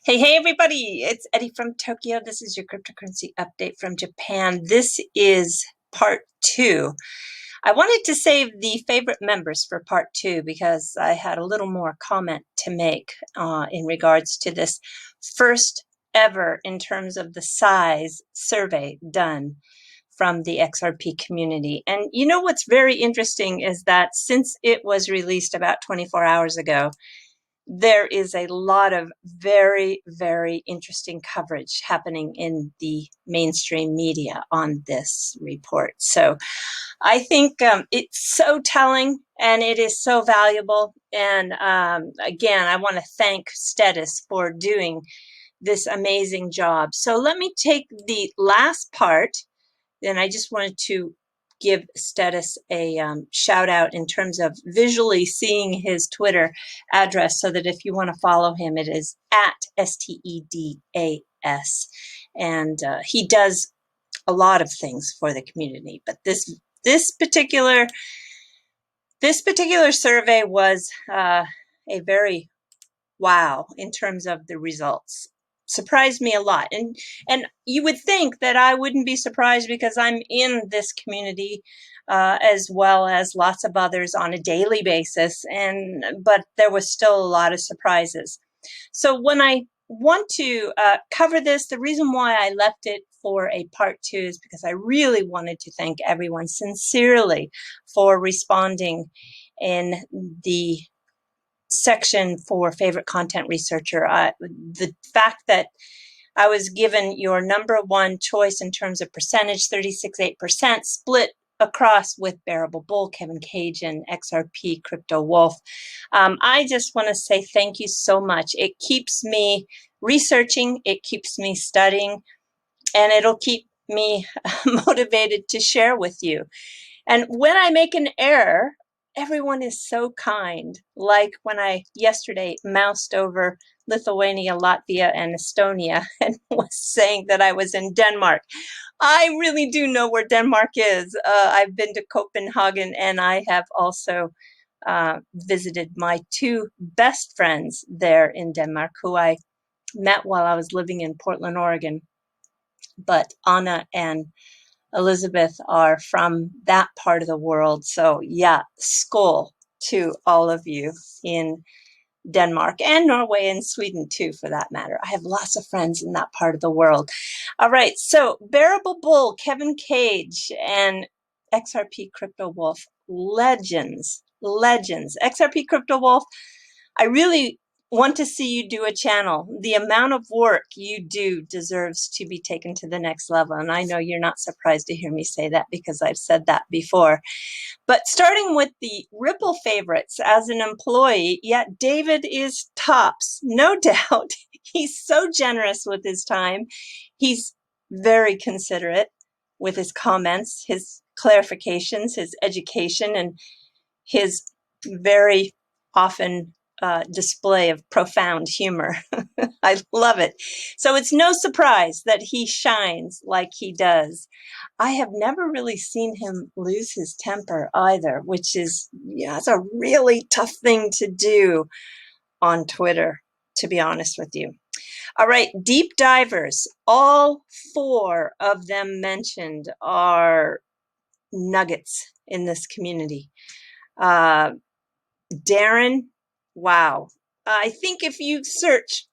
Hey, everybody, it's Eddie from Tokyo. This is your cryptocurrency update from Japan. This is part two. I wanted to save the favorite members for part two because I had a little more comment to make in regards to this first ever, in terms of the size, survey done from the XRP community. And you know what's very interesting is that since it was released about 24 hours ago, there is a lot of very, very interesting coverage happening in the mainstream media on this report. So I think it's so telling and it is so valuable. And again, I want to thank Steadis for doing this amazing job. So let me take the last part. Then I just wanted to give Steadis a shout out in terms of visually seeing his Twitter address, so that if you want to follow him, it is at STEDAS. And he does a lot of things for the community, but this particular survey was a very wow in terms of the results. Surprised me a lot. And you would think that I wouldn't be surprised because I'm in this community as well as lots of others on a daily basis, but there was still a lot of surprises. So when I want to cover this, the reason why I left it for a part two is because I really wanted to thank everyone sincerely for responding in the section for favorite content researcher. The fact that I was given your number one choice in terms of percentage, 36.8%, split across with Bearable Bull, Kevin Cage, and XRP Crypto Wolf. I just want to say thank you so much. It keeps me researching, it keeps me studying, and it'll keep me motivated to share with you. And when I make an error, everyone is so kind. Like when I yesterday moused over Lithuania, Latvia, and Estonia and was saying that I was in Denmark. I really do know where Denmark is. I've been to Copenhagen, and I have also visited my two best friends there in Denmark, who I met while I was living in Portland, Oregon. But Anna and Elizabeth are from that part of the world. So yeah, skål to all of you in Denmark and Norway and Sweden too, for that matter. I have lots of friends in that part of the world. All right, so Bearable Bull, Kevin Cage, and XRP Crypto Wolf, legends. XRP Crypto Wolf, I really want to see you do a channel. The amount of work you do deserves to be taken to the next level. And I know you're not surprised to hear me say that because I've said that before. But starting with the Ripple favorites, as an employee, yeah, David is tops, no doubt. He's so generous with his time. He's very considerate with his comments, his clarifications, his education, and his very often display of profound humor. I love it. So it's no surprise that he shines like he does. I have never really seen him lose his temper either, which is, yeah, it's a really tough thing to do on Twitter, to be honest with you. All right, deep divers. All four of them mentioned are nuggets in this community. Darren, wow. I think if you search,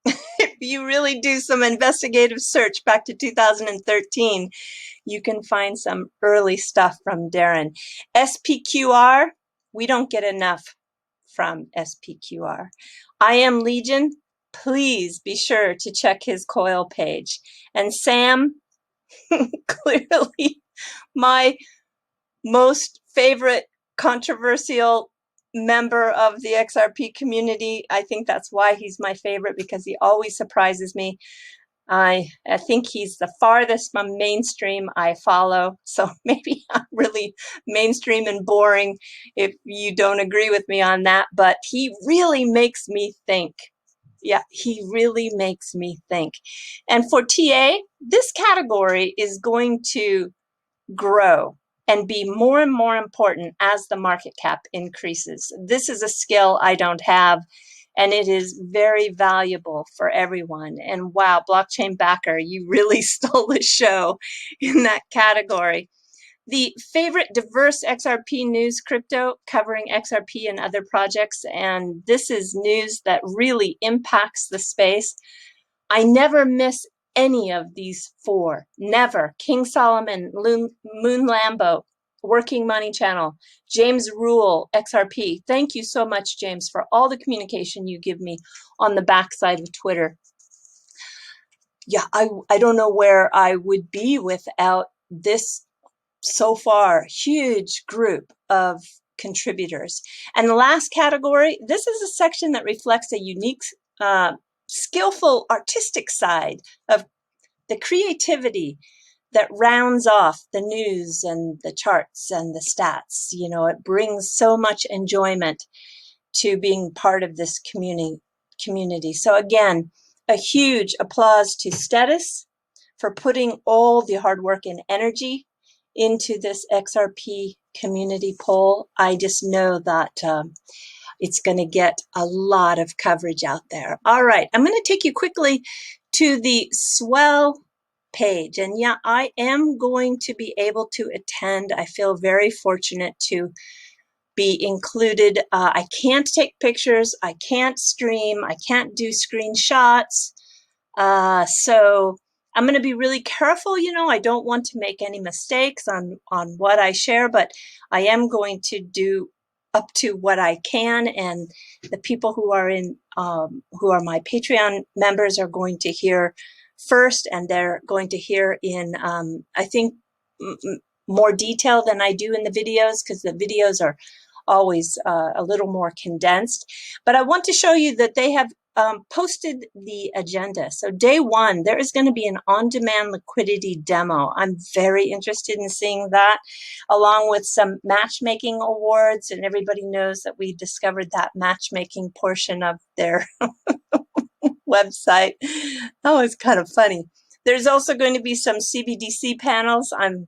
if you really do some investigative search back to 2013, you can find some early stuff from Darren. SPQR, we don't get enough from SPQR. I Am Legion, please be sure to check his coil page. And Sam, clearly my most favorite controversial member of the XRP community. I think that's why he's my favorite, because he always surprises me. I think he's the farthest from mainstream I follow, so maybe I'm really mainstream and boring if you don't agree with me on that, but he really makes me think. Yeah, he really makes me think. And for TA, this category is going to grow and be more and more important as the market cap increases. This is a skill I don't have, and it is very valuable for everyone. And wow, blockchain backer, you really stole the show in that category. The favorite diverse XRP news crypto, covering XRP and other projects, and this is news that really impacts the space. I never miss any of these four, never. King Solomon, Moon Lambo, Working Money Channel, James Rule, XRP. Thank you so much, James, for all the communication you give me on the backside of Twitter. Yeah, I don't know where I would be without this so far huge group of contributors. And the last category, this is a section that reflects a unique, skillful, artistic side of the creativity that rounds off the news and the charts and the stats. You know, it brings so much enjoyment to being part of this community. So again, a huge applause to Status for putting all the hard work and energy into this XRP community poll. I just know that it's going to get a lot of coverage out there. All right, I'm going to take you quickly to the Swell page. And yeah, I am going to be able to attend. I feel very fortunate to be included. I can't take pictures. I can't stream. I can't do screenshots. So I'm going to be really careful. You know, I don't want to make any mistakes on what I share, but I am going to do up to what I can. And the people who are who are my Patreon members are going to hear first, and they're going to hear in, I think, more detail than I do in the videos, because the videos are always a little more condensed. But I want to show you that they have posted the agenda. So day one, there is going to be an on-demand liquidity demo. I'm very interested in seeing that, along with some matchmaking awards. And everybody knows that we discovered that matchmaking portion of their website. Oh, it's kind of funny. There's also going to be some CBDC panels. I'm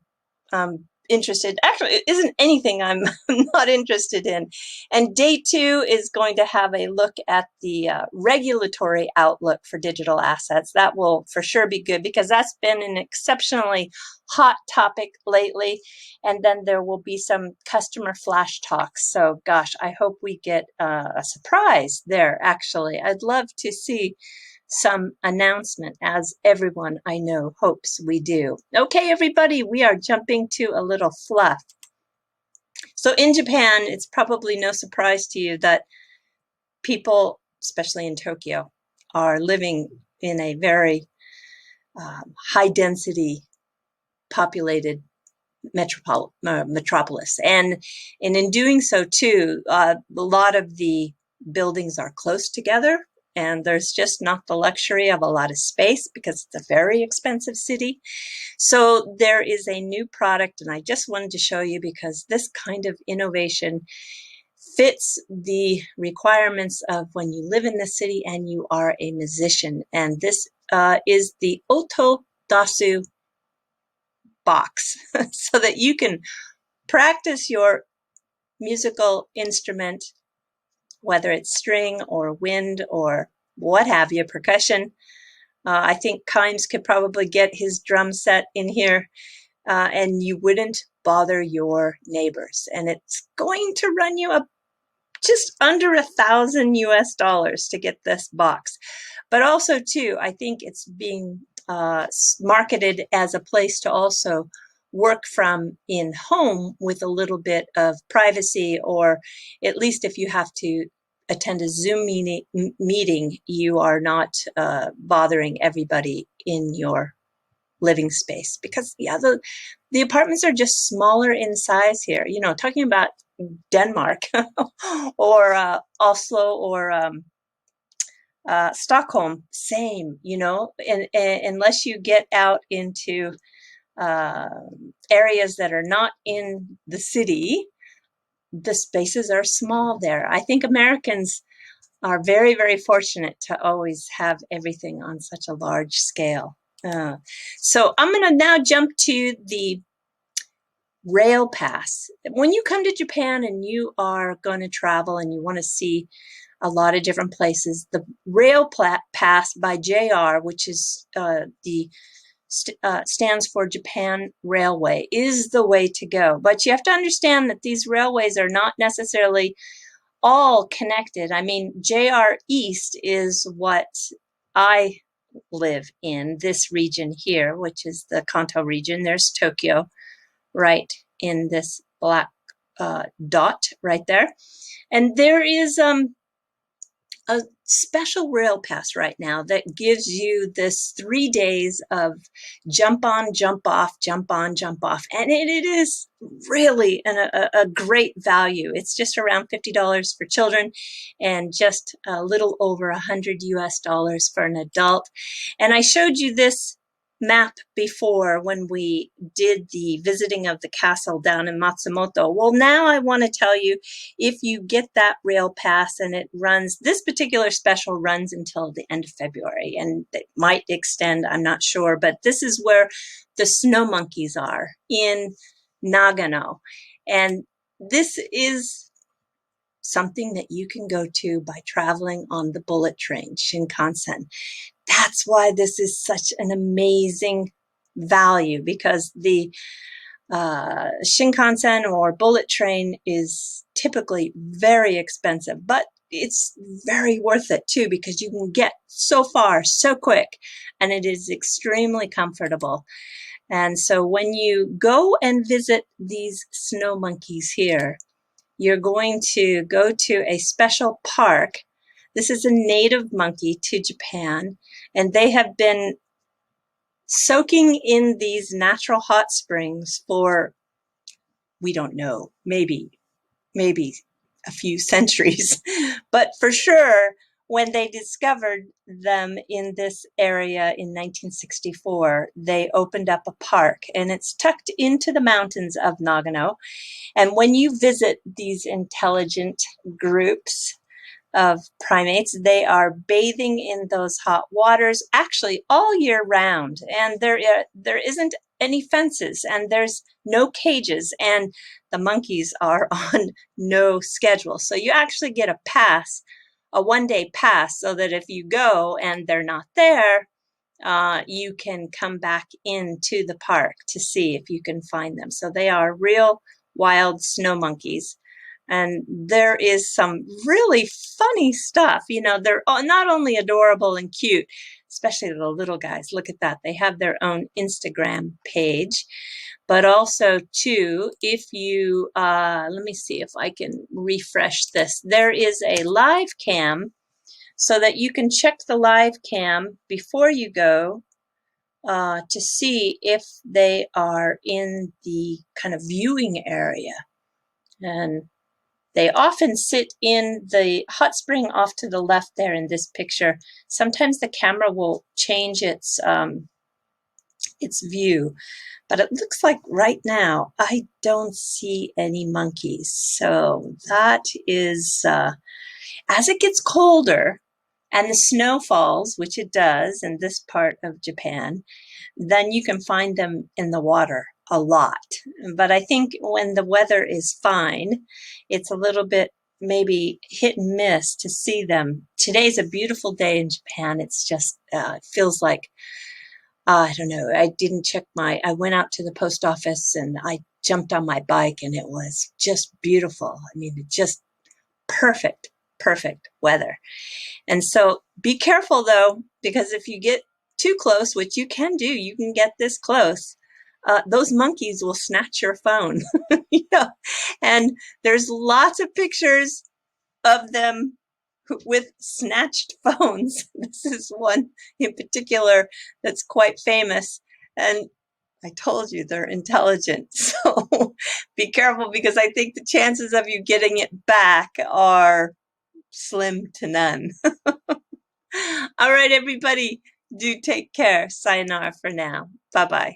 interested. Actually, it isn't anything I'm not interested in. And day two is going to have a look at the regulatory outlook for digital assets. That will for sure be good, because that's been an exceptionally hot topic lately. And then there will be some customer flash talks. So gosh, I hope we get a surprise there, actually. I'd love to see some announcement, as everyone I know hopes we do. Okay, everybody, we are jumping to a little fluff. So in Japan, it's probably no surprise to you that people, especially in Tokyo, are living in a very high density populated metropolis. And in doing so too, a lot of the buildings are close together, and there's just not the luxury of a lot of space because it's a very expensive city. So there is a new product, and I just wanted to show you because this kind of innovation fits the requirements of when you live in the city and you are a musician. And this is the Otodasu box, so that you can practice your musical instrument, whether it's string or wind or what have you, percussion. I think Kimes could probably get his drum set in here, and you wouldn't bother your neighbors. And it's going to run you up just under $1,000 US to get this box. But also too, I think it's being marketed as a place to also work from in home with a little bit of privacy, or at least if you have to attend a Zoom meeting, you are not bothering everybody in your living space. Because yeah, the apartments are just smaller in size here. You know, talking about Denmark or Oslo or Stockholm, same, you know, and unless you get out into areas that are not in the city, the spaces are small there. I think Americans are very, very fortunate to always have everything on such a large scale. So I'm going to now jump to the rail pass. When you come to Japan and you are going to travel and you want to see a lot of different places. The rail pass by JR, which is stands for Japan Railway, is the way to go. But you have to understand that these railways are not necessarily all connected. I mean, JR East is what I live in, this region here, which is the Kanto region. There's Tokyo right in this black dot right there. And there is a special rail pass right now that gives you this 3 days of jump on, jump off, jump on, jump off. And it is really a great value. It's just around $50 for children and just a little over $100 for an adult. And I showed you this map before when we did the visiting of the castle down in Matsumoto. Well, now I want to tell you, if you get that rail pass, and it runs, this particular special runs until the end of February, and it might extend, I'm not sure, but this is where the snow monkeys are in Nagano. And this is something that you can go to by traveling on the bullet train, Shinkansen. That's why this is such an amazing value, because the Shinkansen or bullet train is typically very expensive, but it's very worth it too, because you can get so far so quick, and it is extremely comfortable. And so when you go and visit these snow monkeys here, you're going to go to a special park. This is a native monkey to Japan, and they have been soaking in these natural hot springs for, we don't know, maybe a few centuries. But for sure, when they discovered them in this area in 1964, they opened up a park, and it's tucked into the mountains of Nagano. And when you visit these intelligent groups of primates, they are bathing in those hot waters actually all year round. And there isn't any fences, and there's no cages, and the monkeys are on no schedule. So you actually get a pass, a one-day pass, so that if you go and they're not there, you can come back into the park to see if you can find them. So they are real wild snow monkeys. And there is some really funny stuff. You know, they're not only adorable and cute, especially the little guys. Look at that. They have their own Instagram page. But also, too, if you, let me see if I can refresh this. There is a live cam, so that you can check the live cam before you go to see if they are in the kind of viewing area. And they often sit in the hot spring off to the left there in this picture. Sometimes the camera will change its view, but it looks like right now I don't see any monkeys. So that is, as it gets colder and the snow falls, which it does in this part of Japan, then you can find them in the water a lot. But I think when the weather is fine, it's a little bit maybe hit and miss to see them. Today's a beautiful day in Japan. It's just, it feels like, I don't know, I didn't check I went out to the post office and I jumped on my bike, and it was just beautiful. I mean, just perfect weather. And so be careful though, because if you get too close, which you can do, you can get this close, those monkeys will snatch your phone. Yeah. And there's lots of pictures of them with snatched phones. This is one in particular that's quite famous. And I told you they're intelligent. So be careful, because I think the chances of you getting it back are slim to none. All right, everybody, do take care. Sayonara for now. Bye-bye.